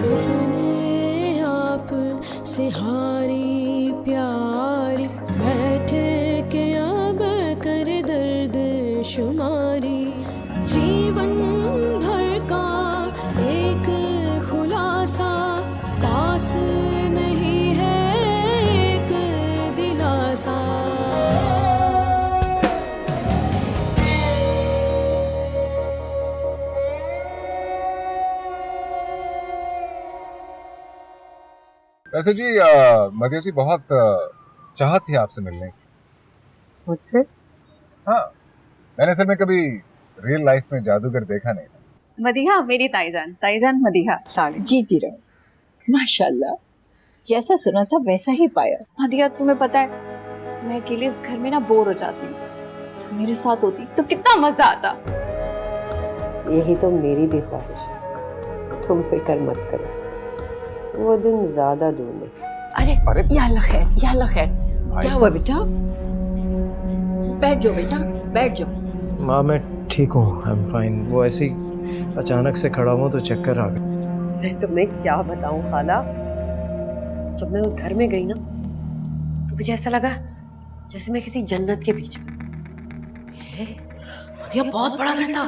अपने आप से हारी प्यारी, बैठे के अब कर दर्द शुमारी। जीवन भर का एक खुलासा, पास नहीं है एक दिलासा। वैसे जी मदिया जी बहुत चाहत थी आपसे मिलने की। मुझसे? हाँ, मैंने असल में कभी रियल लाइफ में जादूगर देखा नहीं था। मदीहा मेरी ताईजान मदीहा साली। जीती रहो, माशाल्लाह। जैसा सुना था वैसा ही पाया। मदीहा, तुम्हें पता है मैं अकेले इस घर में ना बोर हो जाती हूँ, तुम मेरे साथ होती तो कितना मजा आता। यही तो मेरी भी ख्वाहिश है। तुम फिक्र मत करो, वो दिन ज्यादा दूर नहीं। अरे या अल्लाह खैर, या अल्लाह खैर। क्या हुआ बेटा? बैठ जाओ बेटा, बैठ जाओ। माँ मैं ठीक हूँ, आई एम फाइन। वो ऐसे ही अचानक से खड़ा हुआ तो चक्कर आ गया। मैं तुम्हें क्या बताऊं खाला, जब मैं उस घर में गई ना तो मुझे ऐसा लगा जैसे मैं किसी जन्नत के बीच में। मदीहा बहुत बड़ा घर था।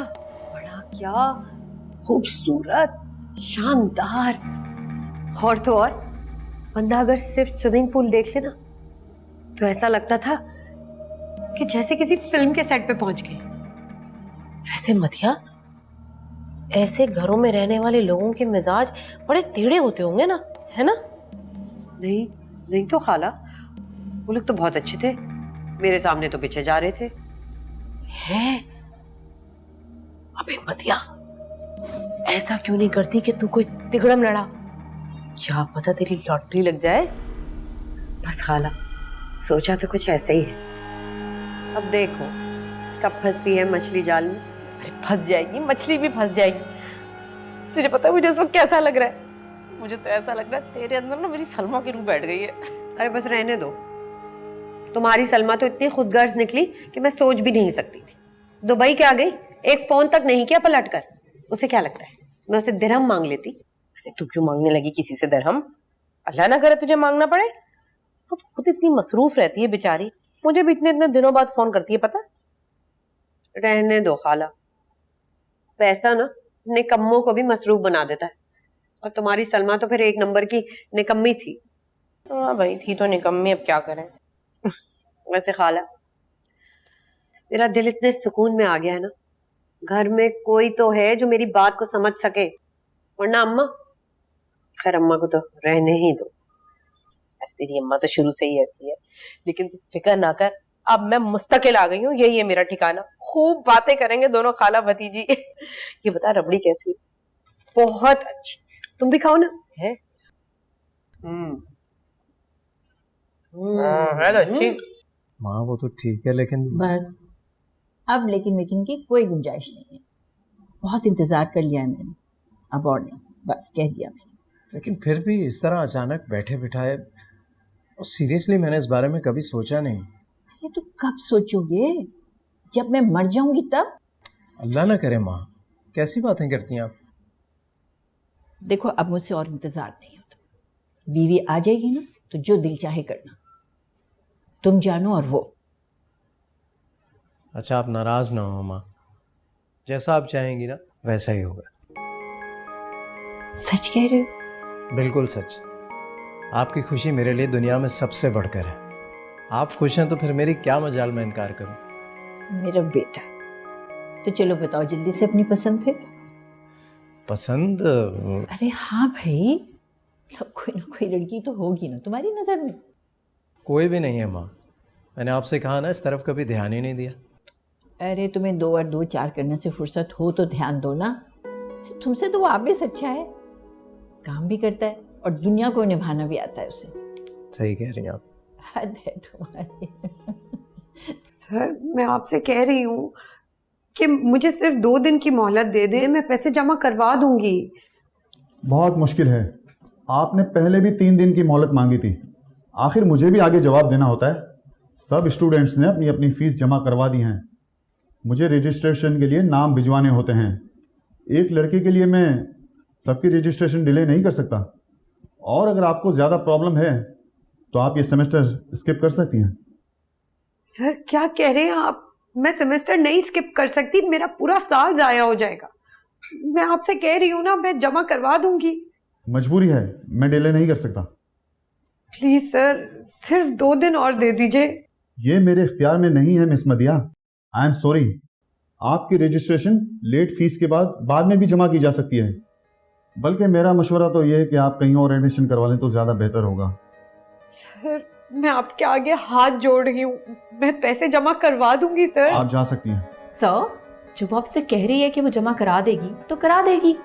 बड़ा क्या, खूबसूरत, शानदार। और तो और बंदा अगर सिर्फ स्विमिंग पूल देख ले ना तो ऐसा लगता था कि जैसे किसी फिल्म के सेट पे पहुंच गए। वैसे मदिया, ऐसे घरों में रहने वाले लोगों के मिजाज बड़े टेढ़े होते होंगे ना, है ना? नहीं नहीं तो खाला, वो लोग तो बहुत अच्छे थे, मेरे सामने तो पीछे जा रहे थे। है? अबे मदिया, ऐसा क्यों नहीं करती कि तू कोई तिगड़म लड़ा? क्या पता तेरी लॉटरी लग जाए। बस खाला, सोचा तो कुछ ऐसे ही है। अब देखो कब फंसती है मछली जाल में। अरे फंस जाएगी, मछली भी फंस जाएगी। तुझे पता है मुझे इस वक्त कैसा लग रहा है? मुझे तो ऐसा लग रहा है तेरे अंदर ना मेरी सलमा की रूह बैठ गई है। अरे बस रहने दो, तुम्हारी सलमा तो इतनी खुदगर्ज निकली कि मैं सोच भी नहीं सकती थी। दुबई क्या गई, एक फोन तक नहीं किया पलट कर। उसे क्या लगता है मैं उसे दिरहम मांग लेती? अरे तू क्यों मांगने लगी किसी से दरहम? अल्लाह ना करे तुझे मांगना पड़े। वो तो खुद इतनी मसरूफ रहती है बेचारी, मुझे भी इतने इतने दिनों बाद फोन करती है, पता? रहने दो खाला, पैसा ना निकम्मों को भी मसरूफ बना देता है। और तुम्हारी सलमा तो फिर एक नंबर की निकम्मी थी। हाँ भाई, थी तो निकम्मी, अब क्या करें। वैसे खाला, मेरा दिल इतने सुकून में आ गया है ना, घर में कोई तो है जो मेरी बात को समझ सके, वरना अम्मा, खैर अम्मा को तो रहने ही दो। तेरी अम्मा तो शुरू से ही ऐसी है, लेकिन तू फिक्र ना कर, अब मैं मुस्तकिल आ गई हूँ, यही है मेरा ठिकाना। खूब बातें करेंगे दोनों खाला भतीजी। ये बता रबड़ी कैसी? बहुत अच्छी, तुम भी खाओ ना। है? है तो अच्छी। माँ वो तो ठीक है, लेकिन बस अब लेकिन की कोई गुंजाइश नहीं है। बहुत इंतजार कर लिया है मैंने, अब और नहीं, बस कह दिया मैंने। लेकिन फिर भी इस तरह अचानक बैठे बिठाए, और सीरियसली मैंने इस बारे में कभी सोचा नहीं। अरे तो कब सोचोगे? जब मैं मर जाऊंगी तब। अल्लाह ना करे माँ, कैसी बातें करती हैं आप? देखो अब मुझसे और इंतजार नहीं होता, बीवी आ जाएगी ना तो जो दिल चाहे करना, तुम जानो और वो। अच्छा आप नाराज ना हो माँ, जैसा आप चाहेंगी ना वैसा ही होगा। सच कह रहे हो? बिल्कुल सच। आपकी खुशी मेरे लिए दुनिया में सबसे बढ़कर है। आप खुश हैं तो फिर मेरी क्या मजाल मैं इनकार करूं। मेरा बेटा, तो चलो बताओ जल्दी से अपनी पसंद फिर। पसंद? अरे हाँ भाई, मतलब कोई ना कोई लड़की तो होगी ना तुम्हारी नजर में। कोई भी नहीं है माँ, मैंने आपसे कहा ना, इस तरफ कभी ध्यान ही नहीं दिया। अरे तुम्हें 2 और 2 4 करने से फुर्सत हो तो ध्यान दो ना। तुमसे तो वो आप भी सच्चा है, काम भी करता है और दुनिया को निभाना भी आता है उसे। सही कह रही हैं आप। हद है तुम्हारी। सर मैं आपसे कह रही हूँ कि मुझे सिर्फ 2 दिन की मोहलत दे दे, मैं पैसे जमा करवा दूंगी। बहुत मुश्किल है, आपने पहले भी 3 दिन की मोहलत मांगी थी, आखिर मुझे भी आगे जवाब देना होता है। सब स्टूडेंट्स ने अपनी अपनी फीस जमा करवा दी हैं, मुझे रजिस्ट्रेशन के लिए नाम भिजवाने होते हैं। एक लड़के के लिए मैं सबकी रजिस्ट्रेशन डिले नहीं कर सकता। और अगर आपको ज़्यादा प्रॉब्लम है तो आप ये सेमेस्टर स्किप कर सकती हैं। सर क्या कह रहे हैं आप? मैं सेमेस्टर नहीं स्किप कर सकती, मेरा पूरा साल जाया हो जाएगा। मैं आपसे कह रही हूँ ना, मैं जमा करवा दूंगी। मजबूरी है, मैं डिले नहीं कर सकता। प्लीज सर, सिर्फ 2 दिन और दे दीजिए। ये मेरे इख्तियार में नहीं है मिस मदिया। I am sorry. आपकी रजिस्ट्रेशन लेट फीस के बाद में भी जमा की जा सकती है। बल्कि मेरा मशवरा तो ये है कि आप कहीं और एडमिशन करवा लें तो ज़्यादा बेहतर होगा। सर मैं आपके आगे हाथ जोड़ रही हूँ, मैं पैसे जमा करवा दूंगी सर। आप जा सकती हैं। सर जब वो आपसे कह रही है कि वो जमा करा देगी तो करा देगी।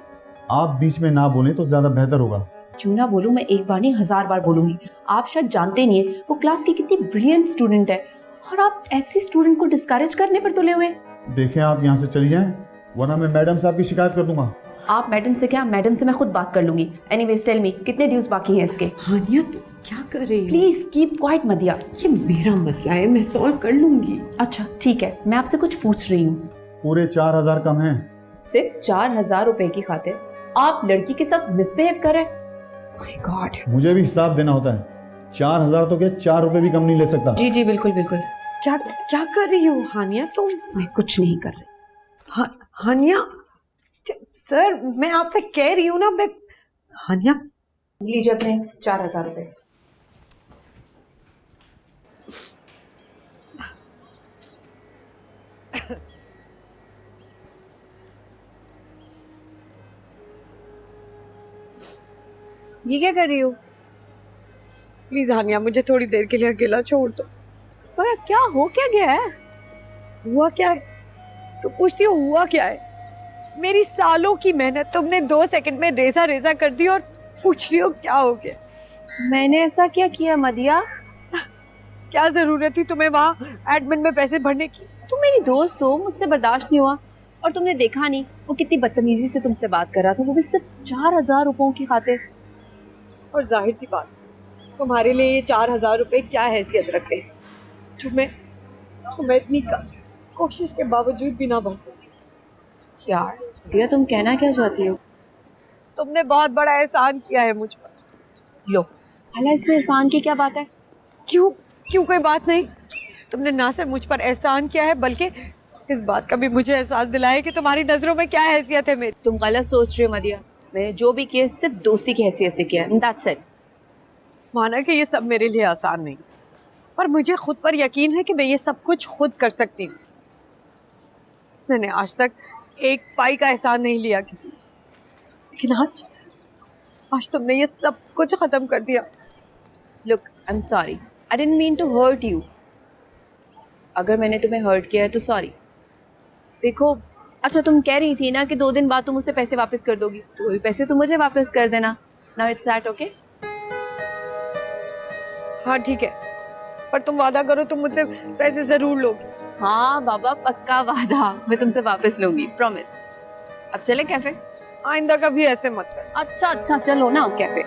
आप बीच में ना बोलें तो ज़्यादा बेहतर होगा। क्यों ना बोलूं, मैं एक बार नहीं 1000 बार बोलूंगी। आप शायद जानते नहीं है वो क्लास की कितनी ब्रिलियंट स्टूडेंट है, और आप ऐसी स्टूडेंट को डिस्करेज करने पर तुले हुए। देखें, आप यहाँ से चली जाएं वरना मैं मैडम से आपकी शिकायत कर दूंगा। आप मैडम से क्या, मैडम से मैं खुद बात कर लूंगी। एनीवेज टेल मी, कितने ड्यूज बाकी हैं इसके? हानिया तो क्या कर रही है? Please keep quiet मदिया। ये मेरा मसला है, मैं सॉल्व कर लूंगी। अच्छा ठीक है, मैं आपसे कुछ पूछ रही हूँ। पूरे 4000 कम हैं। सिर्फ 4000 रुपए की खातिर आप लड़की के साथ मिसबिहेव कर रहे हैं? My God. मुझे भी हिसाब देना होता है। 4000 तो क्या 4 रुपए भी कम नहीं ले सकता। जी जी बिल्कुल बिल्कुल। क्या क्या कर रही हो हानिया तुम? मैं कुछ नहीं कर रही। हानिया सर, मैं आपसे कह रही हूँ ना, मैं हानिया। लीजिए अपने 4000 रुपए। ये क्या कर रही हो? प्लीज हानिया, मुझे थोड़ी देर के लिए अकेला छोड़ दो। पर क्या हो क्या गया है? हुआ क्या है? तो पूछती हो हुआ क्या है? मेरी सालों की मेहनत तुमने 2 सेकंड में रेजा रेजा कर दी और पूछ रही हो क्या हो गया? मैंने ऐसा क्या किया मदिया? क्या जरूरत थी तुम्हें वहाँ एडमिन में पैसे भरने की? तुम मेरी दोस्त हो, मुझसे बर्दाश्त नहीं हुआ। और तुमने देखा नहीं वो कितनी बदतमीजी से तुमसे बात कर रहा था, वो भी सिर्फ 4000 रुपयों की खातिर। और जाहिर सी बात, तुम्हारे लिए ये 4000 रुपए क्या हैसियत रखते हैं? तुम्हें इतनी कोशिश के बावजूद भी ना भर सकी। यार दिया, तुम कहना क्या चाहती हो? तुमने बहुत बड़ा एहसान किया है मुझ पर। लो, भला इसमें एहसान की क्या बात है? क्यों क्यों कोई बात नहीं। तुमने ना सिर्फ मुझ पर एहसान किया है, बल्कि इस बात का भी मुझे एहसास दिलाया कि तुम्हारी नजरों में क्या हैसियत है मेरी। तुम गलत सोच रहे हो मदिया। मैंने जो भी किया सिर्फ दोस्ती की हैसियत से किया, दैट्स इट। माना कि ये सब मेरे लिए आसान नहीं, पर मुझे खुद पर यकीन है कि मैं ये सब कुछ खुद कर सकती हूँ। मैंने आज तक एक पाई का एहसान नहीं लिया किसी से, लेकिन आज तुमने ये सब कुछ खत्म कर दिया। Look, I am sorry, I didn't mean to hurt you. अगर मैंने तुम्हें हर्ट किया है तो सॉरी। देखो, अच्छा तुम कह रही थी ना कि 2 दिन बाद तुम मुझसे पैसे वापस कर दोगी, तो वही पैसे तुम मुझे वापस कर देना। Now it's that okay? हाँ ठीक है, पर तुम वादा करो तुम मुझसे पैसे जरूर लोगी। हाँ बाबा, पक्का वादा, मैं तुमसे वापस लूंगी, प्रॉमिस। अब चले कैफे? आइंदा कभी ऐसे मत कर। अच्छा अच्छा चलो ना कैफे।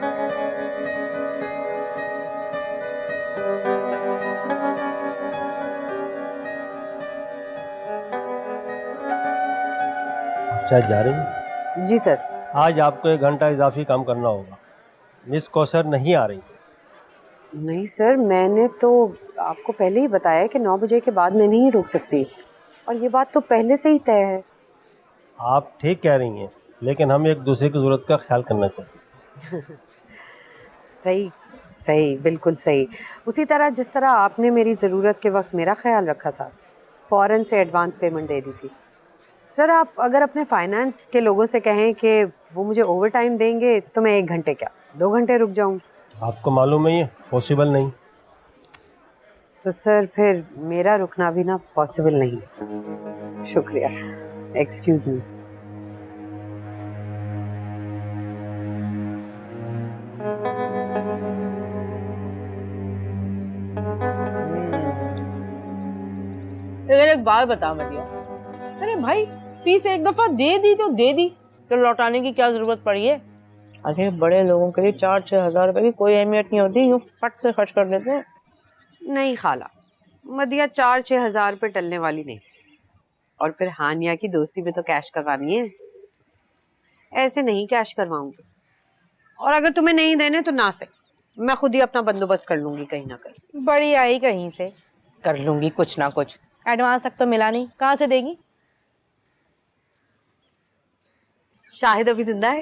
शायद जा रही हैं? जी सर। आज आपको 1 घंटा इजाफी काम करना होगा। मिस कौसर नहीं आ रही। नहीं सर, मैंने तो आपको पहले ही बताया कि 9 बजे के बाद मैं नहीं रुक सकती, और ये बात तो पहले से ही तय है। आप ठीक कह रही हैं, लेकिन हम एक दूसरे की ज़रूरत का ख्याल करना चाहिए। सही सही, बिल्कुल सही। उसी तरह जिस तरह आपने मेरी ज़रूरत के वक्त मेरा ख्याल रखा था, फ़ौरन से एडवांस पेमेंट दे दी थी। सर आप अगर अपने फाइनेंस के लोगों से कहें कि वो मुझे ओवर टाइम देंगे तो मैं 1 घंटे क्या 2 घंटे रुक जाऊंगी। आपको मालूम है ये पॉसिबल नहीं। तो सर फिर मेरा रुकना भी ना पॉसिबल नहीं। शुक्रिया, एक्सक्यूज मी। लेकिन एक बात बता मदिया, अरे भाई फीस एक दफा दे दी तो दे दी, तो लौटाने की क्या जरूरत पड़ी है? अरे बड़े लोगों के लिए 4-6 हजार रुपए की कोई अहमियत नहीं होती, यूँ फट से खर्च कर देते हैं। नहीं खाला, मदिया 4-6 हजार पे टलने वाली नहीं। और फिर हानिया की दोस्ती में तो कैश का पानी है। ऐसे नहीं कैश करवाऊंगी, और अगर तुम्हें नहीं देने तो ना से, मैं खुद ही अपना बंदोबस्त कर लूंगी कहीं ना कहीं। बड़ी आई कहीं से, कर लूंगी कुछ ना कुछ। एडवांस तक तो मिला नहीं, कहाँ से देगी? शाहिद अभी जिंदा है?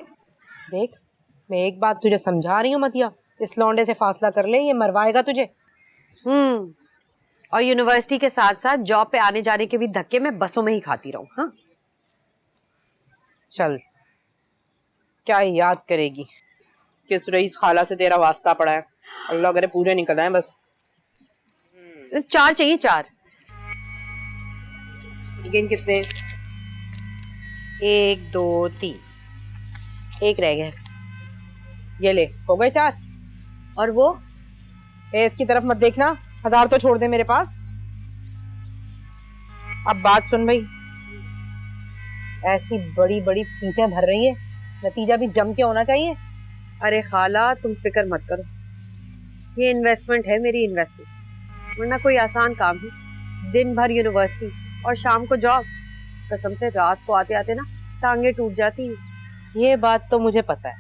देख, मैं एक बात तुझे समझा रही हूँ मतिया, इस लौंडे से फासला कर ले, ये मरवाएगा तुझे। और यूनिवर्सिटी के साथ साथ जॉब पे आने जाने के भी धक्के मैं बसों में ही खाती रहूं। हाँ चल, क्या याद करेगी, किस रईस खाला से तेरा वास्ता पड़ा है, अल्लाह करे पूरे निकल आए बस। 4 चाहिए, 4। गिन कितने? 1 2 3, एक रह गया। ये ले, हो गए 4। और वो इसकी तरफ मत देखना, 1000 तो छोड़ दे मेरे पास। अब बात सुन भाई, ऐसी बड़ी बड़ी फीसें भर रही है, नतीजा भी जम के होना चाहिए। अरे खाला तुम फिक्र मत करो, ये इन्वेस्टमेंट है, मेरी इन्वेस्टमेंट, वरना कोई आसान काम है। दिन भर यूनिवर्सिटी और शाम को जॉब, कसम से रात को आते आते ना टांगे टूट जाती है। ये बात तो मुझे पता है,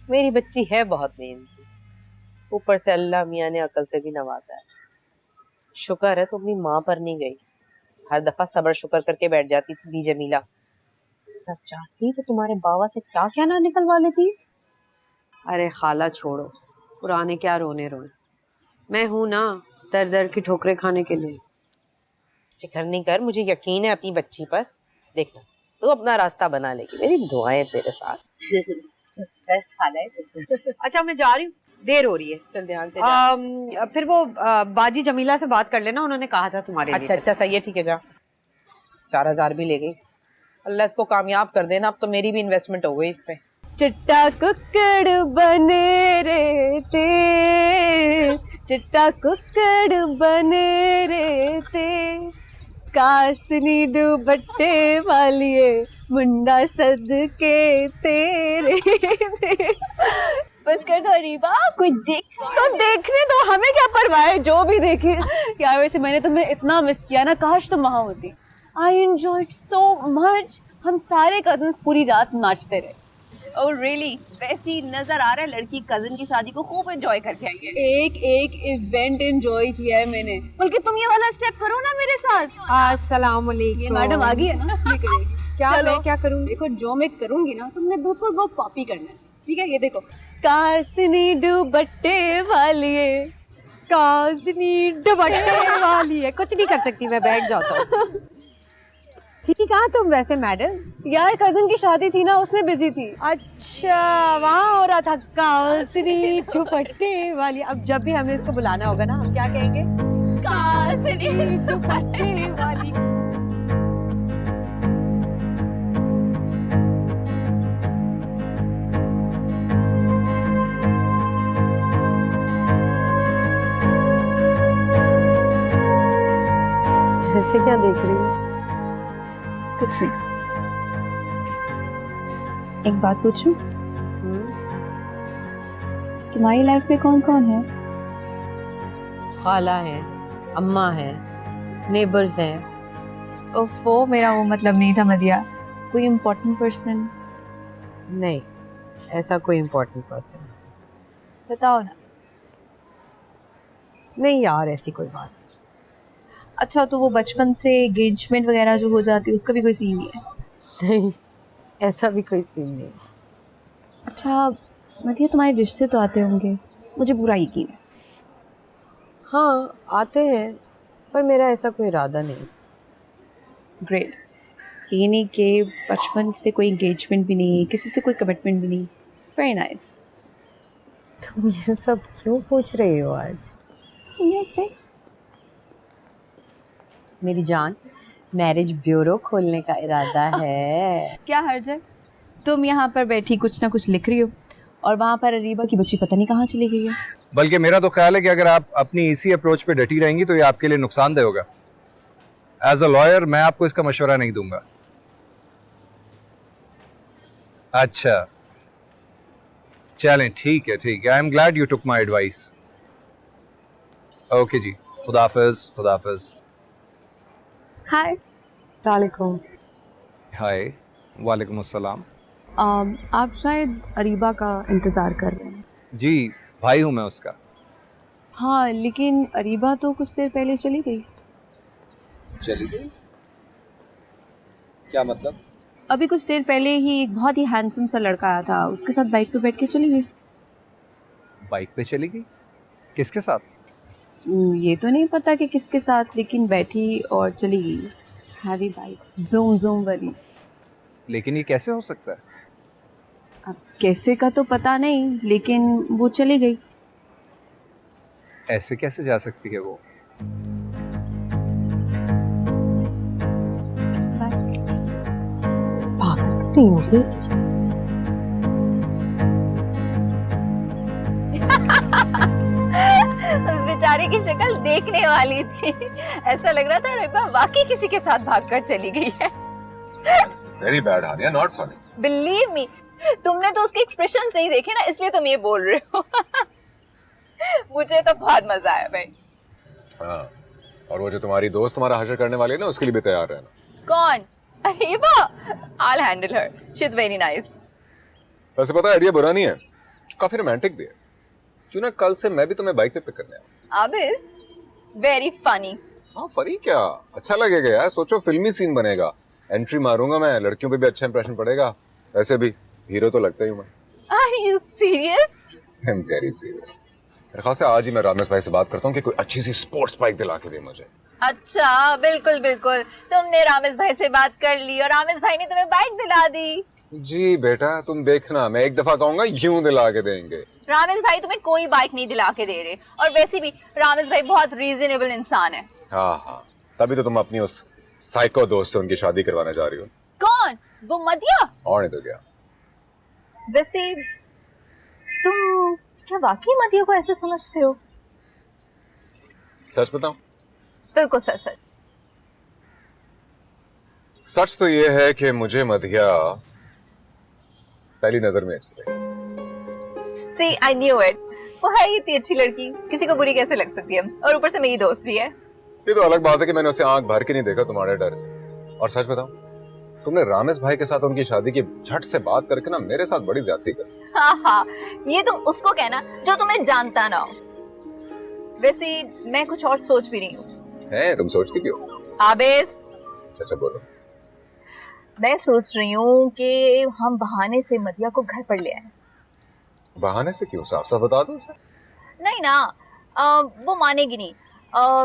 मेरी बच्ची है बहुत मेहनती, ऊपर से अल्लाह मियाँ ने अकल से भी नवाजा है। शुक्र है तो अपनी माँ पर नहीं गई, हर दफा सब्र शुक्र करके बैठ जाती थी बी जमीला। तब चाहती तो तुम्हारे बाबा से क्या क्या ना निकलवा लेती। अरे खाला छोड़ो, पुराने क्या रोने रोए, मैं हूं ना दर दर की ठोकरें खाने के लिए। फिक्र नहीं कर, मुझे यकीन है अपनी बच्ची पर, देखना तू अपना रास्ता बना लेगी, मेरी दुआएं तेरे साथ। बेस्ट खाला है। अच्छा मैं जा रही हूँ, देर हो रही है। चल ध्यान से जा। फिर वो बाजी जमीला से बात कर लेना, उन्होंने कहा था तुम्हारे लिए। अच्छा सही है, ठीक है जा। 4000 भी ले गई, अल्लाह इसको कामयाब कर देना। अब तो मेरी भी इन्वेस्टमेंट हो गई इस पे। चिट्टा कुक्कड़ बने रे ते, चिट्टा कुक्कड़ बने रे ते, कासनी दुपट्टे वालिए मुंडा सदके तेरे। बस कर दो रीबा, कोई देखने दो, हमें क्या परवाह है, जो भी देखे। यार वैसे मैंने तुम्हें इतना मिस किया ना, काश तुम वहाँ होती। आई एंजॉयड सो मच, हम सारे कजन्स पूरी रात नाचते रहे। Oh really? वैसी नजर आ रहा है लड़की कजिन की शादी को खूब एंजॉय करके आई है। एक इवेंट एंजॉय किया है मैंने, बल्कि तुम ये वाला स्टेप करो ना मेरे साथ। अस्सलाम वालेकुम। ये मैडम आ गई है ना, ये करेगी। क्या चलो, मैं क्या करूँ? देखो जो मैं करूंगी ना, तुमने बिल्कुल वो कॉपी करना है, ठीक है? ये देखो, कासनी दुपट्टे वाली है, कासनी दुपट्टे वाली है। कुछ नहीं कर सकती मैं, बैठ जाता हूँ। ठीक है, कहाँ तुम वैसे मैडम? यार कजन की शादी थी ना, उसमें बिजी थी। अच्छा वहाँ हो रहा था कासनी दुपट्टे वाली। अब जब भी हमें इसको बुलाना होगा ना, हम क्या कहेंगे? कासनी दुपट्टे वाली। ऐसे क्या देख रही है? कुछ नहीं। एक बात पूछूं? तुम्हारी लाइफ में कौन कौन है? खाला है, अम्मा है, नेबर्स हैं। ओफो, मेरा वो मतलब नहीं था मदिया। कोई इम्पोर्टेंट पर्सन? नहीं, ऐसा कोई इम्पोर्टेंट पर्सन बताओ ना। नहीं यार, ऐसी कोई बात। अच्छा, तो वो बचपन से एंगेजमेंट वगैरह जो हो जाती है, उसका भी कोई सीन नहीं है? नहीं, ऐसा भी कोई सीन नहीं। अच्छा मदिया, तुम्हारे रिश्ते तो आते होंगे, मुझे बुरा यकीन है। हाँ आते हैं, पर मेरा ऐसा कोई इरादा नहीं। ग्रेट। ये नहीं कि बचपन से कोई एंगेजमेंट भी नहीं, किसी से कोई कमिटमेंट भी नहीं। Very nice. तुम ये सब क्यों पूछ रही हो आज? ऐसे मेरी जान, मैरिज ब्यूरो खोलने का इरादा है। क्या हर्ज है? तुम यहाँ पर बैठी कुछ ना कुछ लिख रही हो, और वहाँ पर अरीबा की बच्ची पता नहीं कहाँ चली गई है। बल्कि मेरा तो ख्याल है कि अगर आप अपनी इसी अप्रोच पे डटी रहेंगी तो ये आपके लिए नुकसानदेह होगा। एज अ लॉयर मैं आपको इसका मशवरा नहीं दूंगा। अच्छा चलें, ठीक है ठीक है। I am glad you took my advice. Okay जी, खुदा हाफिज, खुदा हाफिज। हाय। वालेकुम। हाय। वालेकुम अस्सलाम। आप शायद अरीबा का इंतज़ार कर रहे हैं। जी, भाई हूँ मैं उसका। हाँ, लेकिन अरीबा तो कुछ देर पहले चली गई। चली गई? क्या मतलब? अभी कुछ देर पहले ही एक बहुत ही हैंडसम सा लड़का आया था, उसके साथ बाइक पे बैठ के चली गई। बाइक पे चली गई? किसके साथ? ये तो नहीं पता कि किसके साथ, लेकिन बैठी और चली गई। हैवी बाइक, ज़ूम ज़ूम वाली। लेकिन ये कैसे हो सकता है? अब कैसे का तो पता नहीं, लेकिन वो चली गई। ऐसे कैसे जा सकती है वो? पागल तो नहीं होगी? उस बेचारे की शक्ल देखने वाली थी। ऐसा लग रहा था अरीबा वाकई किसी के साथ भागकर चली गई है। Very bad Hania, not funny. Believe me, तुमने तो उसके एक्सप्रेशन नहीं देखे ना, इसलिए तुम ये बोल रहे हो। मुझे तो बहुत मजा आया भाई। हाँ, और वो जो तुम्हारी दोस्त तुम्हारा हशर करने वाली है ना, उसके लिए भी तैयार रहना। कौन? Areeba? I'll handle her. She's very nice. वैसे पता है आइडिया बुरा नहीं है, काफी रोमांटिक भी है। क्यों ना कल से मैं भी तुम्हें बाइक पे पिक करने आऊं? Abis, very funny. हाँ, फनी क्या, अच्छा लगेगा यार। सोचो फिल्मी सीन बनेगा, एंट्री मारूंगा मैं, लड़कियों पे भी अच्छा इंप्रेशन पड़ेगा। वैसे भी हीरो तो लगता ही हूं मैं। Are you serious? I am very serious. मेरे ख्याल से आज ही मैं रामेश भाई से बात करता हूँ कि कोई अच्छी सी स्पोर्ट्स बाइक दिला के दे मुझे। अच्छा, बिल्कुल बिल्कुल। तुमने रामेश भाई से बात कर ली और रामेश भाई ने तुम्हें बाइक दिला दी। जी बेटा, तुम देखना, मैं एक दफा कहूंगा यूं दिला के देंगे। रामेश भाई तुम्हें कोई बाइक नहीं दिला के दे रहे, और वैसे भी रामेश भाई बहुत रीजनेबल इंसान है। हाँ हाँ, तभी तो तुम अपनी उस साइको दोस्त से उनकी शादी करवाने जा रही हो। कौन? वो मदिया? और नहीं तो क्या। वैसे तुम क्या वाकई मदिया को ऐसे समझते हो? सच बताऊं? बिल्कुल सच सच। सच तो ये है कि मुझे मधिया पहली नजर में अच्छी लगी। See, I knew it. वो है ही इतनी अच्छी लड़की, किसी को बुरी कैसे लग सकती है? और ऊपर से मेरी दोस्त भी है। ये तो अलग बात है कि मैंने उसे आंख भर के नहीं देखा तुम्हारे डर से। और सच बताऊं, तुमने रामेश भाई के साथ उनकी शादी की झट से बात करके ना मेरे साथ बड़ी ज्यादती कर। हाँ हाँ, ये तुम उसको कहना जो तुम्हें जानता ना हो। वैसे मैं कुछ और सोच भी रही हूँ। है, तुम सोचती क्यों? आबेस, अच्छा बोलो। मैं सोच रही हूँ कि हम बहाने से मदिया को घर पर ले आए। बहाने से क्यों? साफ साफ बता दो उसे। नहीं ना, वो मानेगी नहीं।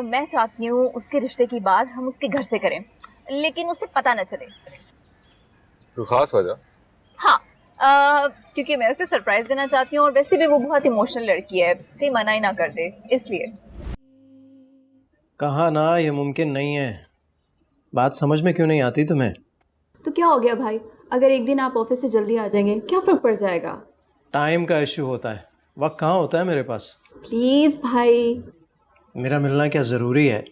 मैं चाहती हूँ उसके रिश्ते की बात हम उसके घर से करें, लेकिन उसे पता न चले। कोई खास वजह? हाँ, क्योंकि मैं उसे सरप्राइज देना चाहती हूँ, और वैसे भी वो बहुत इमोशनल लड़की है, कहीं मना ही ना कर दे, इसलिए। कहा ना ये मुमकिन नहीं है। बात समझ में क्यों नहीं आती तुम्हें? तो क्या हो गया भाई, अगर एक दिन आप ऑफिस से जल्दी आ जाएंगे, क्या फर्क पड़ जाएगा? टाइम का इश्यू होता है, वक्त कहाँ होता है मेरे पास। प्लीज भाई। मेरा मिलना क्या ज़रूरी है?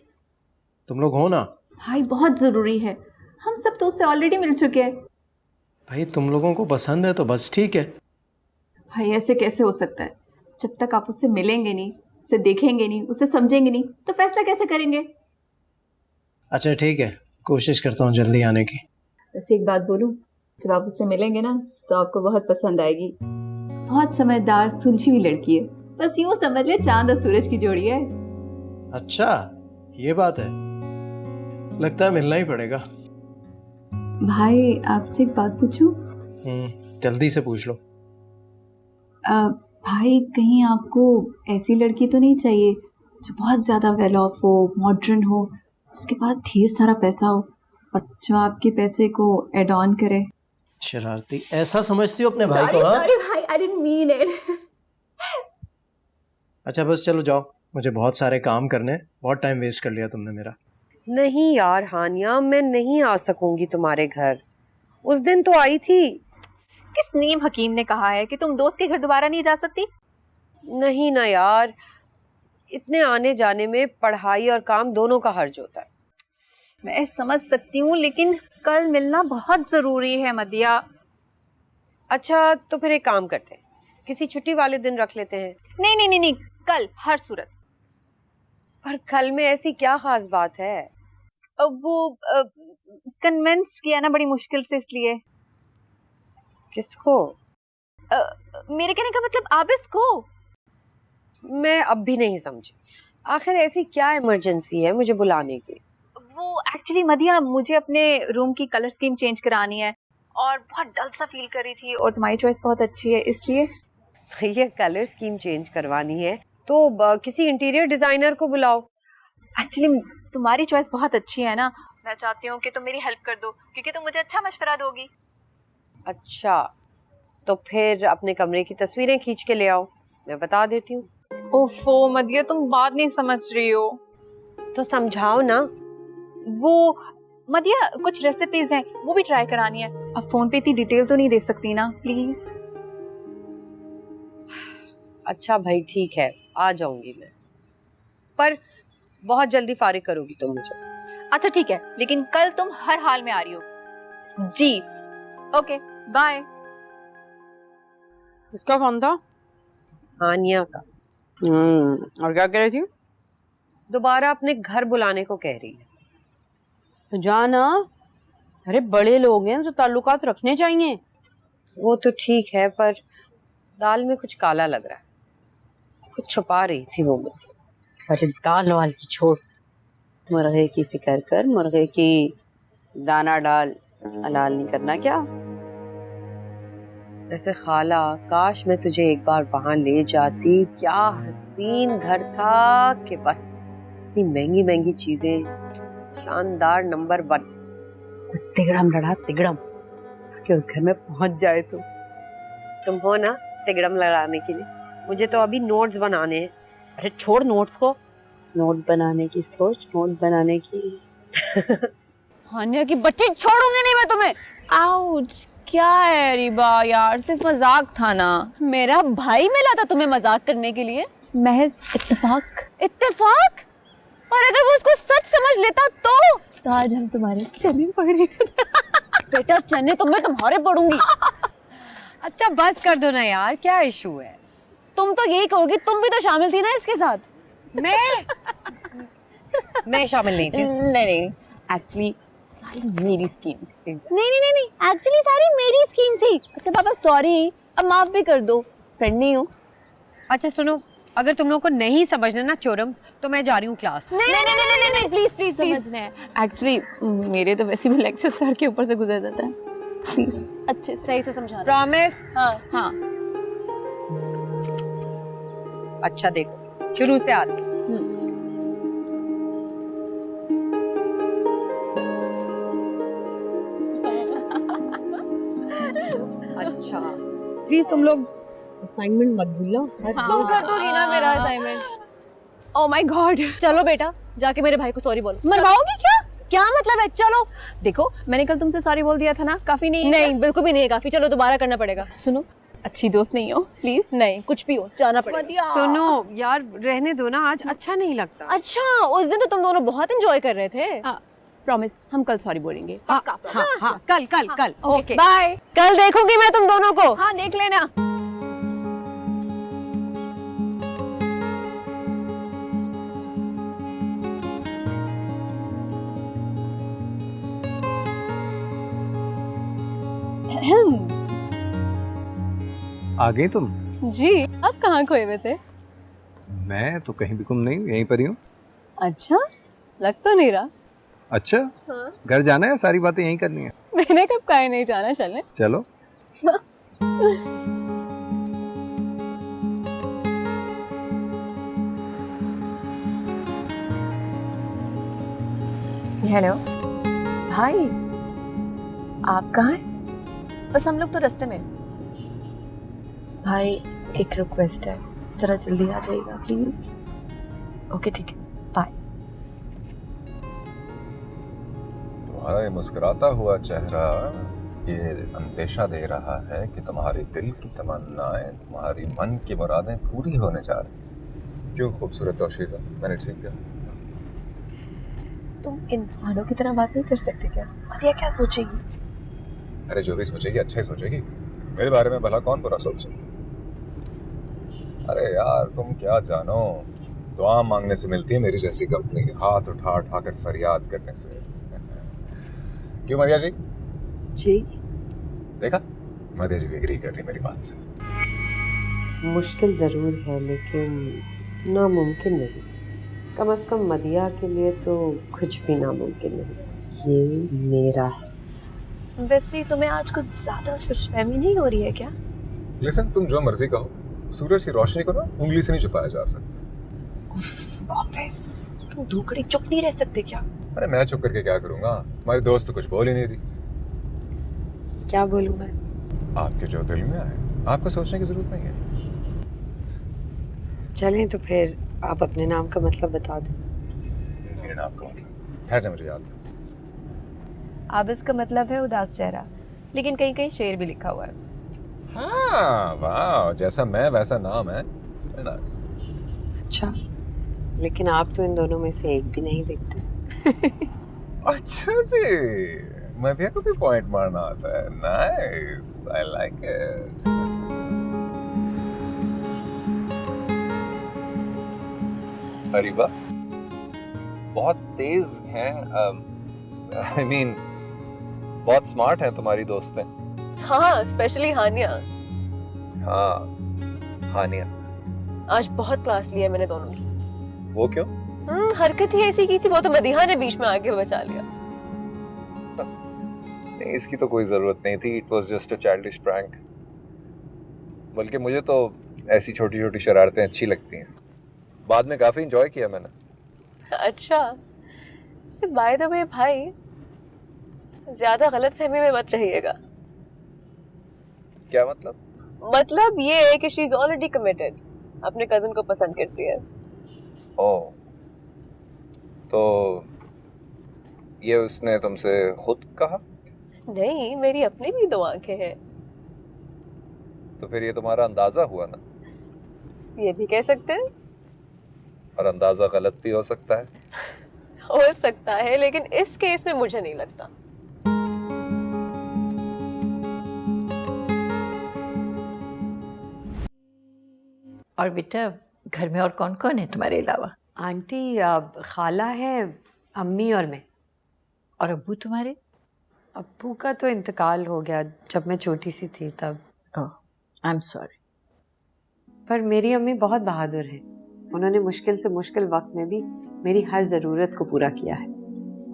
तुम लोग हो ना? भाई बहुत ज़रूरी है, हम सब तो उससे ऑलरेडी मिल चुके हैं। भाई तुम लोगों को पसंद है तो बस ठीक है। भाई ऐसे कैसे हो सकता है? जब तक आप उससे मिलेंगे नहीं, उसे देखेंगे नहीं, उसे समझेंगे नहीं, तो फैसला कैसे करेंगे? अच्छा ठीक है, कोशिश करता हूँ जल्दी आने की। वैसे एक बात बोलूं, जब आप उससे मिलेंगे ना तो आपको बहुत पसंद आएगी। बहुत समझदार सुलझी हुई लड़की है, बस यूं समझ ले चांद और सूरज की जोड़ी है। अच्छा ये बात है, लगता है मिलना ही पड़ेगा। भाई आपसे एक बात पूछूं? जल्दी से पूछ लो। भाई कहीं आपको ऐसी लड़की तो नहीं चाहिए जो बहुत ज़्यादा वेल ऑफ हो, मॉडर्न हो, उसके पास ढेर सारा पैसा हो, और जो आपके पैसे को एड ऑन करे? शरारती, ऐसा समझती हो अपने भाई को? हाँ? Sorry भाई, I didn't mean it. अच्छा बस चलो जाओ, मुझे बहुत सारे काम करने, बहुत टाइम वेस्ट कर लिया तुमने मेरा। नहीं यार हानिया, मैं नहीं आ सकूंगी तुम्हारे घर। उस दिन तो आई थी। किस नीम हकीम ने कहा है कि तुम दोस्त के घर दोबारा नहीं जा सकती? नहीं ना यार, इतने आने जाने में पढ़ाई और काम दोनों का हर्ज होता है। मैं समझ सकती हूँ, लेकिन कल मिलना बहुत जरूरी है मदिया। अच्छा तो फिर एक काम करते हैं, किसी छुट्टी वाले दिन रख लेते हैं। नहीं नहीं नहीं नहीं, कल हर सूरत। पर कल में ऐसी क्या खास बात है? वो कन्विंस किया ना बड़ी मुश्किल से, इसलिए। किसको? मेरे कहने का मतलब आप इसको। मैं अब भी नहीं समझी, आखिर ऐसी क्या इमरजेंसी है मुझे बुलाने की? वो एक्चुअली मदिया, मुझे अपने रूम की कलर स्कीम चेंज करानी है और बहुत डल सा फील कर रही थी, और तुम्हारी चॉइस बहुत अच्छी है इसलिए। ये कलर स्कीम चेंज करवानी है तो किसी इंटीरियर डिजाइनर को बुलाओ। एक्चुअली तुम्हारी चॉइस बहुत अच्छी है ना, मैं चाहती हूँ कि तुम मेरी हेल्प कर दो क्योंकि तुम मुझे अच्छा मशवरा दोगी। अच्छा, तो फिर अपने कमरे की तस्वीरें खींच के ले आओ, मैं बता देती हूँ। ओफो मदिया, तुम बात नहीं समझ रही हो। तो समझाओ ना। वो मदिया, कुछ रेसिपीज हैं वो भी ट्राई करानी है। अब फोन पे इतनी डिटेल तो नहीं दे सकती ना, प्लीज। अच्छा भाई ठीक है, आ जाऊंगी मैं, पर बहुत जल्दी फारिग करोगी तुम मुझे? अच्छा ठीक है, लेकिन कल तुम हर हाल में आ रही हो जी। Okay bye. किसका फोन था? हानिया का। और क्या कह रही थी? दोबारा अपने घर बुलाने को कह रही है। तो जाना, अरे बड़े लोग हैं, उनसे ताल्लुकात रखने चाहिए। वो तो ठीक है, पर दाल में कुछ काला लग रहा है, कुछ छुपा रही थी वो मुझसे। अरे दाल वाल की छोड़, मुर्गे की फिक्र कर, मुर्गे की दाना डाल, हलाल नहीं करना क्या? वैसे खाला, काश मैं तुझे एक बार वहां ले जाती, क्या हसीन घर था कि बस इतनी महंगी महंगी चीजें, शानदार नंबर 1। तिगड़म लड़ा तिगड़म कि उस घर में पहुंच जाए तो। तुम हो ना तिगड़म लड़ाने के लिए, मुझे तो अभी नोट्स बनाने हैं। अरे छोड़ नोट्स को, नोट बनाने की सोच, नोट बनाने की। हानिया की बच्ची, छोड़ूंगी नहीं मैं तुम्हें। आउच, क्या है रिबा यार, सिर्फ मजाक था ना। मेरा भाई मिला था तुम्हें मजाक करने के लिए, महज इत्तेफाक। इत्तेफाक? और अगर वो उसको सच समझ लेता तो आज हम तुम्हारे चने पड़े। बेटा चने तो मैं तुम्हारे पड़ूंगी। अच्छा बस कर दो ना यार, क्या इशू है? तुम तो यही कहोगी, तुम भी तो शामिल थी ना इसके साथ। मैं शामिल नहीं थी। नहीं, एक्चुअली सारी मेरी स्कीम थी। नहीं, एक्चुअली सारी मेरी स्कीम थी। अच्छा पापा सॉरी, अब माफ भी कर दो, फ्रेंड नहीं हूँ। अच्छा सुनो, अगर तुम लोगों को नहीं समझना ना थ्योरम्स, तो मैं जा रही हूँ क्लास में। नहीं, प्लीज समझना है। एक्चुअली मेरे तो वैसे भी लेक्चर सर के ऊपर से गुजर जाता है, प्लीज अच्छे सही से समझा। प्रॉमिस? हाँ। अच्छा देखो, शुरू से आते। अच्छा प्लीज तुम लोग असाइनमेंट मत भूलना। तुम कर दोगी ना मेरा असाइनमेंट? Oh my God. चलो बेटा, जाके मेरे भाई को सॉरी बोलो। मरवाओगी क्या? क्या मतलब है? चलो। देखो मैंने कल तुमसे सॉरी बोल दिया था ना, काफी नहीं है? नहीं बिल्कुल भी नहीं है काफी, चलो दोबारा करना पड़ेगा। सुनो, अच्छी दोस्त नहीं हो प्लीज। नहीं, कुछ भी हो जाना पड़ेगा। सुनो यार, रहने दो ना, आज अच्छा नहीं लगता। अच्छा, उस दिन तो तुम दोनों बहुत एंजॉय कर रहे थे। प्रॉमिस, हम कल सॉरी बोलेंगे। हाँ, कल। Okay bye. कल देखूंगी मैं तुम दोनों को। हाँ देख लेना। आ गई तुम? जी, अब कहाँ खोए हुए थे? मैं तो कहीं भी गुम नहीं हूँ, यहीं पर ही हूँ। अच्छा, लग तो नहीं रहा। अच्छा, घर जाना है, सारी बातें यहीं करनी है। मैंने कब कहीं नहीं जाना, चलें? चलो। हेलो भाई, आप कहाँ हैं? बस हम लोग तो रास्ते में। भाई एक रिक्वेस्ट है, जरा जल्दी आ जाइएगा प्लीज। ओके ठीक है, बाय। तुम्हारा ये मुस्कुराता हुआ चेहरा ये अंदेशा दे रहा है कि तुम्हारे दिल की तमन्नाएं, तुम्हारी मन की मुरादें पूरी होने जा रही। क्यों खूबसूरत दोशीज़ा, मैंने ठीक किया? तुम इंसानों की तरह बात नहीं कर सकते क्या? मदिया क्या सोचेगी? अरे जो भी सोचेगी अच्छा ही सोचेगी, मेरे बारे में भला कौन बुरा सोच सकता? अरे यार तुम क्या जानो, दुआ मांगने से मिलती है मेरी जैसी कंपनी, हाथ उठा उठा कर फरियाद करने से। क्यों मरिया जी? जी देखा, मध्य जी भी एग्री कर रही मेरी बात से। मुश्किल ज़रूर है लेकिन नामुमकिन नहीं। कम से कम मदिया के लिए तो कुछ भी नामुमकिन नहीं। ये मेरा है। वैसे तुम्हें आज कुछ ज्यादा खुशफहमी नहीं हो रही है क्या? लिसन, तुम जो मर्जी कहो, सूरज की रोशनी को ना उंगली से नहीं छुपाया जा सकता। वापस तुम धूकड़ी चुप नहीं रह सकते क्या? अरे मैं चुप करके क्या करूंगा, तुम्हारी दोस्त तो कुछ बोल ही नहीं रही। क्या बोलूँ मैं? आपके जो दिल में आए, आपको सोचने की जरूरत नहीं है। चलें तो फिर आप अपने नाम का मतलब बता दें। मेरे नाम का मतलब है, मुझे याद है। आबिस का मतलब है उदास चेहरा, लेकिन कहीं कहीं शेर भी लिखा हुआ है। हाँ वाह, जैसा मैं वैसा नाम है। Very nice. अच्छा, लेकिन आप तो इन दोनों में से एक भी नहीं दिखते। अच्छा जी, मध्या को भी पॉइंट मारना आता है। Nice, I like it. Areeba बहुत तेज हैं, आई मीन बहुत स्मार्ट हैं तुम्हारी दोस्तें। हाँ, स्पेशली हानिया। हाँ, हानिया। आज बहुत क्लास लिया मैंने दोनों की। वो क्यों? हरकत ही ऐसी की थी, वो तो मदीहा ने बीच में आके बचा लिया। नहीं, इसकी तो कोई जरूरत नहीं थी। It was just a childish prank. बल्कि मुझे तो ऐसी छोटी छोटी शरारतें अच्छी लगती हैं। बाद में काफी एंजॉय किया मैंने। अच्छा, बाय द वे भाई, ज्यादा गलतफहमी में मत रहिएगा। क्या मतलब? मतलब ये है कि शी इज ऑलरेडी कमिटेड, अपने कजिन को पसंद करती है। ओह, तो ये उसने तुमसे खुद कहा? नहीं, मेरी अपनी भी दो आंखें हैं। तो फिर ये तुम्हारा अंदाजा हुआ ना? ये भी कह सकते हैं। और अंदाजा गलत भी हो सकता है। हो सकता है, लेकिन इस केस में मुझे नहीं लगता। और बेटा, घर में और कौन कौन है तुम्हारे अलावा? आंटी, खाला है, अम्मी और मैं। और अब्बू तुम्हारे? अब्बू का तो इंतकाल हो गया जब मैं छोटी सी थी तब। ओह, आई एम सॉरी। पर मेरी अम्मी बहुत बहादुर है। उन्होंने मुश्किल से मुश्किल वक्त में भी मेरी हर ज़रूरत को पूरा किया है।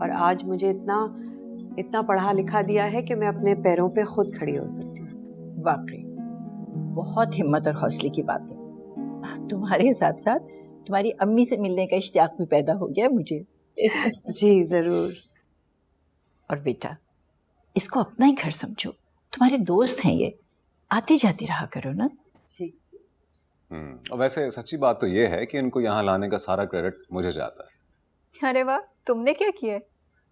और आज मुझे इतना पढ़ा लिखा दिया है कि मैं अपने पैरों पे खुद खड़ी हो सकती हूँ। वाकई बहुत हिम्मत और हौसले की बात है। तुम्हारे साथ साथ तुम्हारी अम्मी से मिलने का इश्तियाक भी पैदा हो गया मुझे। जी ज़रूर। और बेटा, इसको अपना ही घर समझो। तुम्हारे दोस्त हैं ये, आते जाते रहा करो ना। जी। और वैसे सच्ची बात तो ये है कि इनको यहाँ लाने का सारा क्रेडिट मुझे जाता है। अरे वाह, तुमने क्या किया है?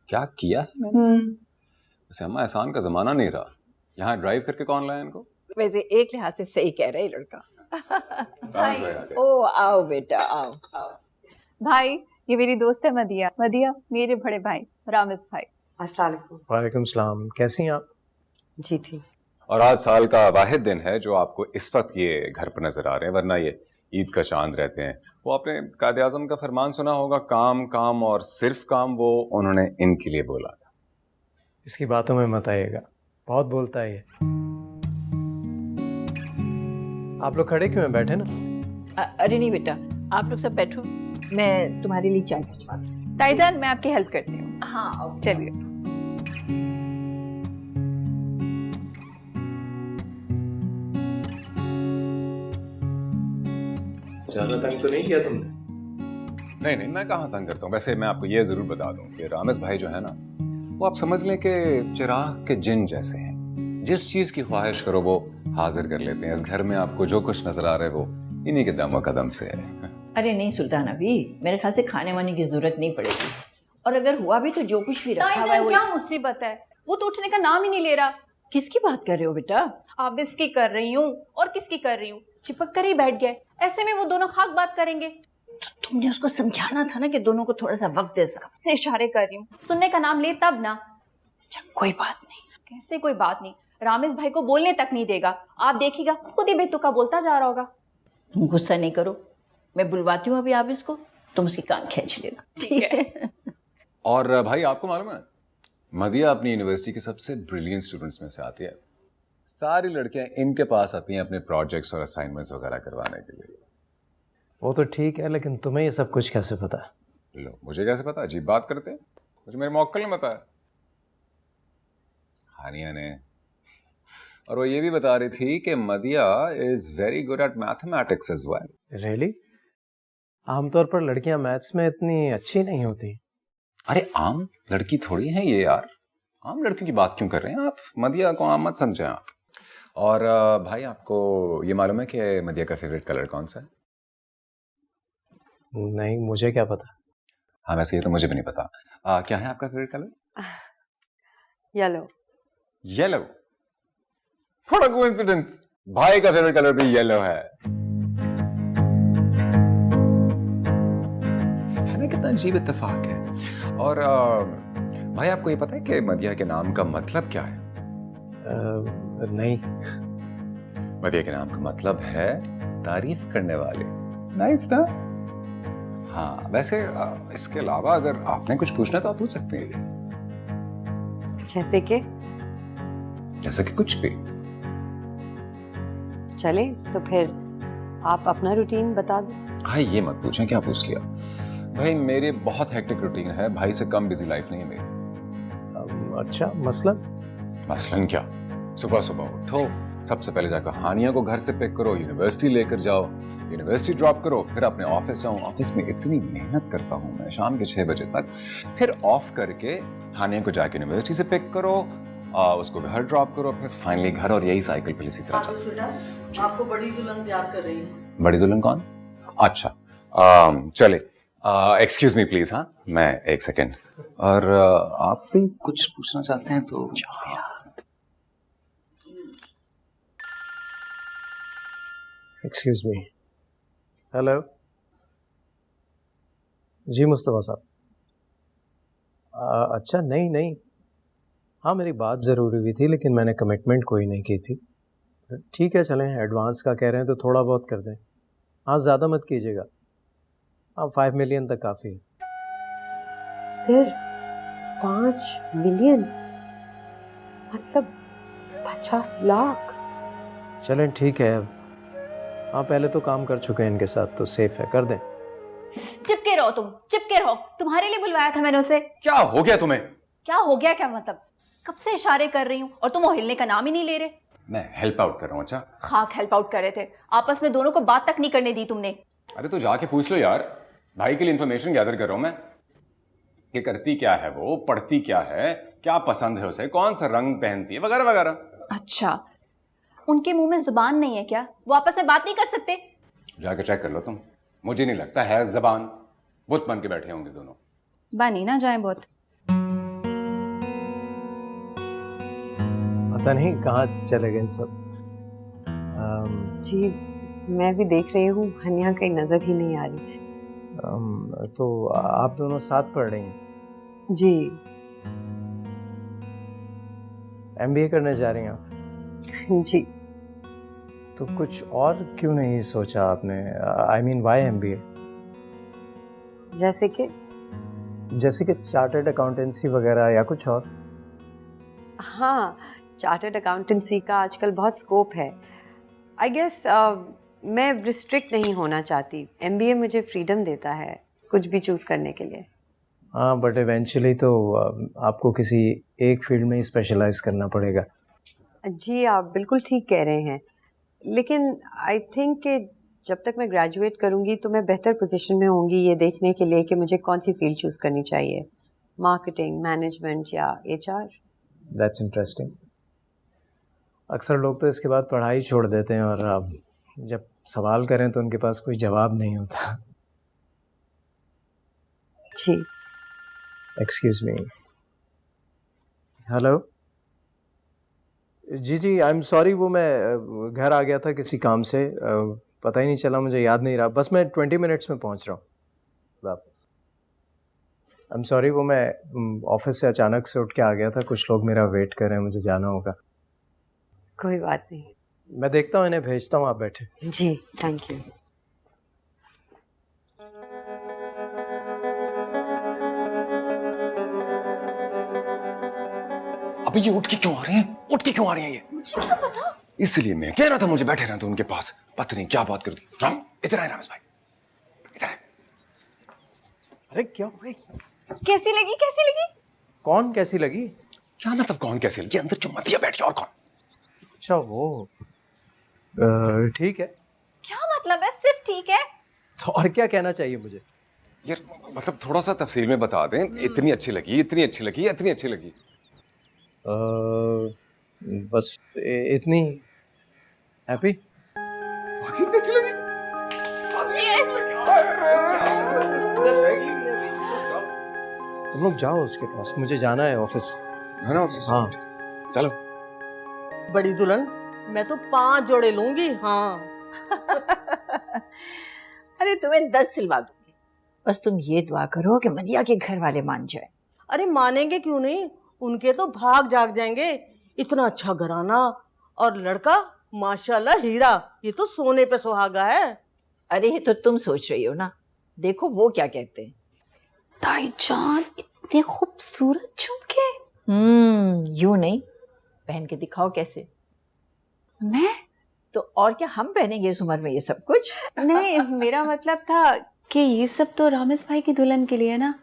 क्या किया है मैंने? वैसे अम्मा, एहसान का जमाना नहीं रहा। यहाँ ड्राइव करके कौन लाया इनको? वैसे एक लिहाज से सही कह रहा है लड़का। भाई। ओ आओ बेटा, आओ आओ। भाई, ये मेरी दोस्त है मदिया। मदिया मेरे बड़े भाई रामिस भाई। अस्सलाम वालेकुम। वालेकुम सलाम। कैसी हैं आप? जी ठीक। और आज साल का वाहिद दिन है जो आपको इस वक्त ये घर पर नजर आ रहे हैं, वरना ये ईद का चांद रहते हैं। वो आपने कायदे आज़म का फरमान सुना होगा, काम काम और सिर्फ काम। वो उन्होंने इनके लिए बोला था। इसकी बातों में मत आइएगा, बहुत बोलता है ये। आप लोग खड़े क्यों हैं? बैठे ना। अरे नहीं बेटा, आप लोग सब बैठो, मैं तुम्हारे लिए चाय भिजवाती हूँ। ताईजान, मैं आपकी हेल्प करती हूँ। हाँ चलिए। ज़्यादा तंग तो नहीं किया तुमने? नहीं नहीं, मैं कहाँ तंग करता हूँ। वैसे मैं आपको ये जरूर बता दूं कि रामिस भाई जो है ना, वो आप समझ लें कि चिराग के जिन जैसे हैं। जिस चीज की ख्वाहिश करो वो हाजिर कर लेते हैं। इस घर में आपको जो कुछ नजर आ रहा है वो इन्हीं के दम कदम से है। अरे नहीं सुल्तान, अभी मेरे ख्याल से खाने वाने की जरूरत नहीं पड़ेगी। और अगर हुआ भी तो जो कुछ भी रखा हुआ है वो। क्या मुसीबत है? वो तो उठने का नाम ही नहीं ले रहा। किसकी बात कर रहे हो बेटा? आबिस की कर रही हूँ और किसकी कर रही हूँ? चिपक कर ही बैठ गए। ऐसे में वो दोनों खाक बात करेंगे। तो तुमने उसको समझाना था ना कि दोनों को थोड़ा सा वक्त दे सका। से इशारे कर रही हूँ, सुनने का नाम ले तब ना। अच्छा, कोई बात नहीं। कैसे कोई बात नहीं? रामिस भाई को बोलने तक नहीं देगा। आप देखिएगा खुद ही बेतुका बोलता जा रहा होगा। तुम गुस्सा नहीं करो, मैं बुलवाती हूँ अभी आप इसको, तुम उसकी कान खींच लेना। ठीक है। और भाई आपको मालूम है, मदिया अपनी यूनिवर्सिटी के सबसे ब्रिलियंट स्टूडेंट्स में से आती है। सारी लड़कियां इनके पास आती हैं अपने प्रोजेक्ट्स और असाइनमेंट्स वगैरह करवाने के लिए। वो तो ठीक है, लेकिन तुम्हें ये सब कुछ कैसे पता? लो, मुझे कैसे पता? अजीब बात करते हैं, मुझे मेरे मौक्कल ने बताया, हानिया ने। और वो ये भी बता रही थी कि Madiya is very good at mathematics as well. Really? आमतौर पर लड़कियां मैथ्स में इतनी अच्छी नहीं होती। अरे आम लड़की थोड़ी है ये यार, आम लड़कियों की बात क्यों कर रहे हैं आप? मदिया को आम मत समझें आप। और भाई, आपको ये मालूम है कि मदिया का फेवरेट कलर कौन सा है? नहीं, मुझे क्या पता। हाँ, वैसे ये तो मुझे भी नहीं पता। क्या है आपका favourite colour? Yellow. Yellow? What a coincidence, भाई का फेवरेट कलर भी येलो है ना? कितना अजीब इत्तेफाक है। और भाई, आपको ये पता है कि मदिया के नाम का मतलब क्या है? नहीं। मदिया के नाम का मतलब है तारीफ करने वाले। नाइस ना? हाँ, वैसे इसके अलावा अगर आपने कुछ पूछना तो आप पूछ सकते हैं। जैसे कि? जैसे कि कुछ भी। चले तो फिर आप अपना रूटीन बता दो। हाँ, ये मत पूछें, क्या पूछ लिया? भाई, मेरे बहुत हेक्टिक रूटीन है, भाई से कम बिजी लाइफ नहीं है मेरी। अच्छा, मसलन? मसलन क्या? सुबह सुबह उठो, सबसे पहले जाकर हानिया को घर से पिक करो, यूनिवर्सिटी लेकर जाओ, यूनिवर्सिटी ड्रॉप करो, फिर अपने ऑफिस जाऊँ। ऑफिस में इतनी मेहनत करता हूँ मैं शाम के 6 बजे तक, फिर ऑफ करके हानिया को जाकर यूनिवर्सिटी से पिक करो, उसको घर ड्रॉप करो, फिर फाइनली घर, और यही साइकिल पे इसी तरह चलता। आपको बड़ी दुल्हन तैयार कर रही है। बड़ी दुल्हन कौन? अच्छा, चले, एक्सक्यूज मी प्लीज। हाँ, मैं एक सेकेंड। और आप भी कुछ पूछना चाहते हैं तो? Excuse me. हेलो जी, मुस्तफ़ा साहब। अच्छा, नहीं नहीं, हाँ मेरी बात ज़रूरी हुई थी, लेकिन मैंने कमिटमेंट कोई नहीं की थी। ठीक है, चलें, एडवांस का कह रहे हैं तो थोड़ा बहुत कर दें। हाँ, ज़्यादा मत कीजिएगा। हाँ, 5 मिलियन तक काफ़ी है। सिर्फ 5 मिलियन? मतलब 50 लाख? चलें, ठीक है। हाँ, पहले तो काम कर चुके हैं इनके साथ, तो सेफ है, कर दें। चिपके रहो तुम, चिपके रहो। तुम्हारे लिए बुलवाया था मैंने उसे। क्या हो गया तुम्हें? क्या हो गया? क्या मतलब? कब से इशारे कर रही हूँ और तुम वो हिलने का नाम ही नहीं ले रहे। मैं हेल्प आउट कर रहा हूँ। अच्छा, खाक हेल्प आउट कर रहे थे, आपस में दोनों को बात तक नहीं करने दी तुमने। अरे तो जाके पूछ लो यार, भाई के लिए इन्फॉर्मेशन गैदर कर रहा हूँ मैं कि करती क्या है वो, पढ़ती क्या है, क्या पसंद है उसे, कौन सा रंग पहनती है, वगैरह वगैरह। अच्छा, उनके मुंह में जुबान नहीं है क्या? वो आपस में बात नहीं कर सकते? जाके चेक कर लो तुम, मुझे नहीं लगता है जबान। बुत बन के बैठे होंगे दोनों। बनी ना जाए बहुत। पता नहीं कहाँ चले गए सब। जी, मैं भी देख रही हूँ, हनिया कहीं नजर ही नहीं आ रही। तो आप दोनों साथ पढ़ रही हैं? जी। MBA करने जा रही हैं आप? जी। तो कुछ और क्यों नहीं सोचा आपने? I mean, why MBA? जैसे कि चार्टर्ड अकाउंटेंसी वगैरह या कुछ और? हाँ, चार्टर्ड अकाउंटेंसी का आजकल बहुत स्कोप है। आई गेस मैं रिस्ट्रिक्ट नहीं होना चाहती। MBA मुझे फ्रीडम देता है कुछ भी चूज़ करने के लिए। हाँ, बट इवेंचुअली तो आपको किसी एक फील्ड में ही स्पेशलाइज करना पड़ेगा। जी, आप बिल्कुल ठीक कह रहे हैं, लेकिन आई थिंक कि जब तक मैं ग्रेजुएट करूंगी तो मैं बेहतर पोजीशन में होंगी ये देखने के लिए कि मुझे कौन सी फील्ड चूज़ करनी चाहिए, मार्केटिंग, मैनेजमेंट या HR। That's interesting. अक्सर लोग तो इसके बाद पढ़ाई छोड़ देते हैं और जब सवाल करें तो उनके पास कोई जवाब नहीं होता। जी। Excuse me. हेलो जी, आई एम सॉरी, वो मैं घर आ गया था किसी काम से, पता ही नहीं चला, मुझे याद नहीं रहा। बस मैं 20 मिनट्स में पहुंच रहा हूँ वापस। आई एम सॉरी, वो मैं ऑफिस से अचानक से उठ के आ गया था, कुछ लोग मेरा वेट कर रहे हैं, मुझे जाना होगा। कोई बात नहीं। मैं देखता हूँ, इन्हें भेजता हूँ, आप बैठे। जी, थैंक यू। भाभी ये उठ के क्यों आ रहे हैं? उठ के क्यों आ रहे हैं ये? मुझे क्या पता। इसलिए मैं कह रहा था मुझे बैठे रहना तो उनके पास। पता नहीं क्या बात कर दी। राम इधर आए, रामेश भाई इधर आए। अरे क्या भाई? कैसी लगी, कैसी लगी? कौन कैसी लगी? क्या मतलब कौन कैसे लगी? अंदर चुम्मा दिया बैठ के, और कौन? अच्छा वो ठीक है। क्या मतलब है सिर्फ ठीक है? तो और क्या कहना चाहिए मुझे? यार मतलब थोड़ा सा तफसील में बता दें। इतनी अच्छी लगी, इतनी अच्छी लगी, इतनी अच्छी लगी। बस इतनी हैप्पी। कितनी अच्छी लगी। तुम लोग जाओ उसके पास, मुझे जाना है ऑफिस। है ना ऑफिस? हाँ चलो। बड़ी दुल्हन, मैं तो 5 जोड़े लूंगी। हाँ अरे तुम्हें 10 सिलवा दूंगी, बस तुम ये दुआ करो कि मदिया के घर वाले मान जाए। अरे मानेंगे क्यों नहीं, उनके तो भाग जाग जाएंगे। इतना अच्छा घराना और लड़का माशाल्लाह हीरा, ये तो सोने पे सुहागा है। अरे ये तो तुम सोच रही हो ना, देखो वो क्या कहते हैं। ताईजान इतने खूबसूरत झुमके। यूं नहीं, पहन के दिखाओ कैसे। मैं तो और क्या, हम पहनेंगे इस उम्र में ये सब कुछ? नहीं, मेरा मतलब था कि ये सब तो रामेश भाई की दुल्हन के लिए ना।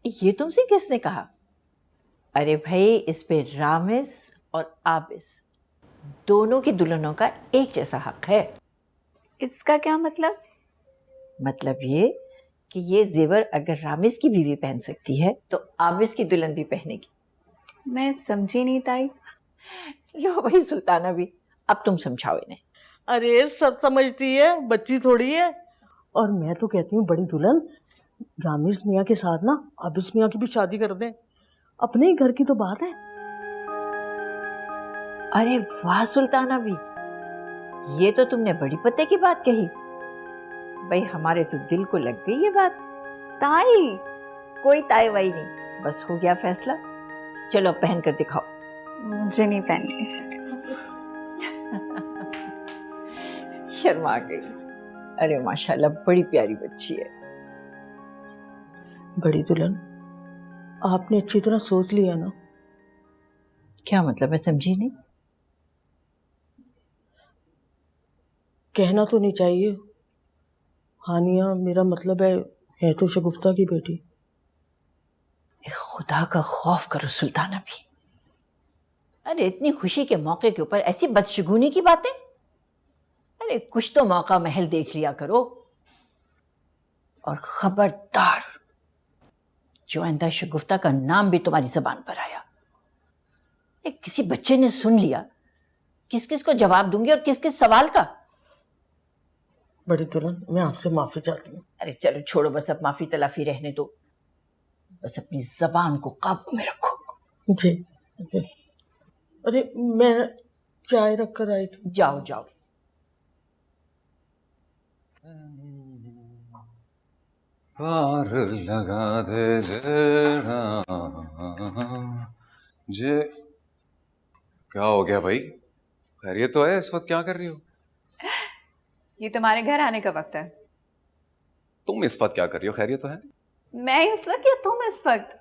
ये तुमसे किसने कहा? अरे भाई, इस पे रामेश और आबिस दोनों की दुल्हनों का एक जैसा हक है। इसका क्या मतलब? मतलब ये कि ये जेवर अगर रामेश की बीवी पहन सकती है तो आबिस की दुल्हन भी पहनेगी। मैं समझी नहीं ताई। लो भाई सुल्ताना भी, अब तुम समझाओ इन्हें। अरे सब समझती है, बच्ची थोड़ी है। और मैं तो कहती हूँ बड़ी दुल्हन, रामेश मियाँ के साथ ना आबिस मियाँ की भी शादी कर दें। अपने ही घर की तो बात है। अरे वाह सुल्ताना भी, ये तो तुमने बड़ी पते की बात कही। भाई हमारे तो दिल को लग गई ये बात। ताई कोई ताई वाई नहीं, बस हो गया फैसला। चलो पहन कर दिखाओ। मुझे नहीं पहननी। शर्मा गई। अरे माशाल्लाह बड़ी प्यारी बच्ची है। बड़ी दुल्हन, आपने अच्छी तरह सोच लिया ना? क्या मतलब, मैं समझी नहीं। कहना तो नहीं चाहिए। हानिया मेरा मतलब है तो शगुफ्ता की बेटी। खुदा का खौफ करो सुल्ताना भी। अरे इतनी खुशी के मौके के ऊपर ऐसी बदशगुनी की बातें। अरे कुछ तो मौका महल देख लिया करो। और खबरदार, जो आइंदा शगुफ्ता का नाम भी तुम्हारी जबान पर आया, एक किसी बच्चे ने सुन लिया, किस किस को जवाब दूंगी और किस किस सवाल का। बड़ी दुल्हन, मैं आपसे माफी चाहती हूँ। अरे चलो छोड़ो, बस अब माफी तलाफी रहने दो। बस अपनी जबान को काबू में रखो। जी। अरे मैं चाय रख कर आई थी। जाओ जाओ। पार लगा दे जरा जे। क्या हो गया भाई? खैरियत तो है? इस वक्त क्या कर रही हो? ये तुम्हारे घर आने का वक्त है। तुम इस वक्त क्या कर रही हो? खैरियत तो है? मैं इस वक्त या तुम इस वक्त?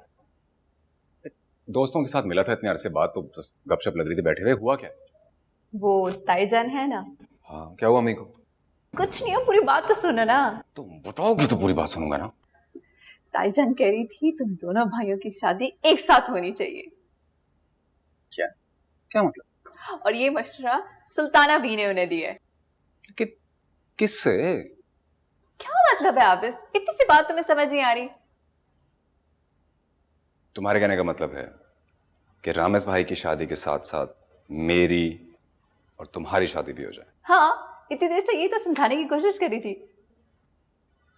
दोस्तों के साथ मिला था इतने अरसे बाद, तो बस गपशप लग रही थी बैठे हुए। हुआ क्या? वो ताईजान है ना। हाँ, क्या हुआ अम्मी को? कुछ नहीं हो, पूरी बात तो सुनो ना। तुम बताओगी तो पूरी बात सुनूंगा ना। ताईजान कह रही थी तुम दोनों भाइयों की शादी एक साथ होनी चाहिए। क्या क्या मतलब? और ये मशवरा सुल्ताना भी ने उन्हें दिया है। लेकिन किससे? क्या मतलब है आबिस? इतनी सी बात तुम्हें समझ नहीं आ रही? तुम्हारे कहने का मतलब है कि रामेश भाई की शादी के साथ साथ मेरी और तुम्हारी शादी भी हो जाए? हाँ, इतनी देर से ये तो समझाने की कोशिश करी थी।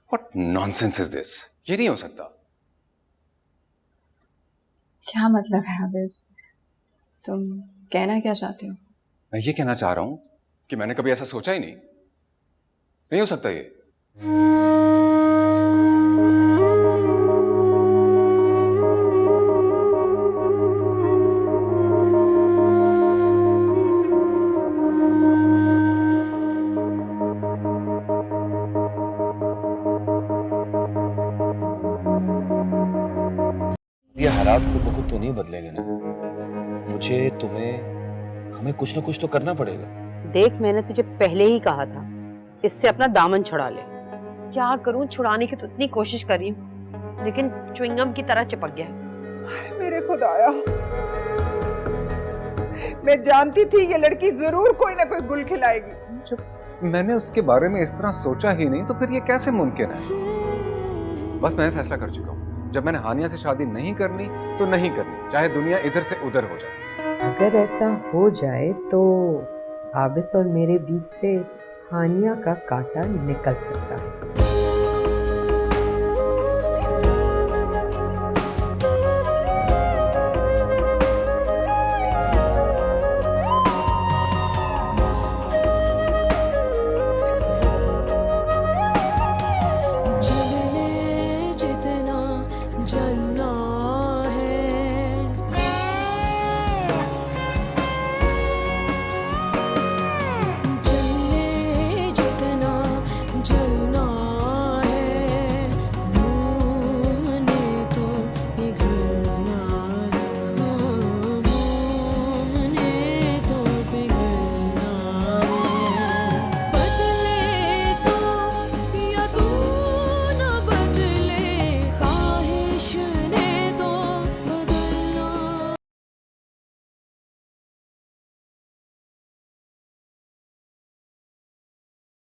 What nonsense is this? ये नहीं हो सकता। क्या मतलब है आबिस? तुम कहना क्या चाहते हो? मैं ये कहना चाह रहा हूं कि मैंने कभी ऐसा सोचा ही नहीं हो सकता ये। ये हालात खुद ब खुद तो नहीं बदलेंगे ना। कुछ मुझे, तुम्हें, हमें कुछ ना कुछ तो करना पड़ेगा। देख, मैंने तुझे पहले ही कहा था इससे अपना दामन छुड़ा ले। क्या करूं, छुड़ाने की तो इतनी कोशिश कर रही हूँ लेकिन च्युइंगम की तरह चिपक गया है। मेरे खुदाया, मैं जानती थी ये लड़की जरूर कोई ना कोई गुल खिलाएगी। जब मैंने उसके बारे में इस तरह सोचा ही नहीं तो फिर ये कैसे मुमकिन है? बस मैंने फैसला कर चुका हूँ, जब मैंने हानिया से शादी नहीं करनी तो नहीं करनी, चाहे दुनिया इधर से उधर हो जाए। अगर ऐसा हो जाए तो आबिस और मेरे बीच से हानिया का कांटा निकल सकता है।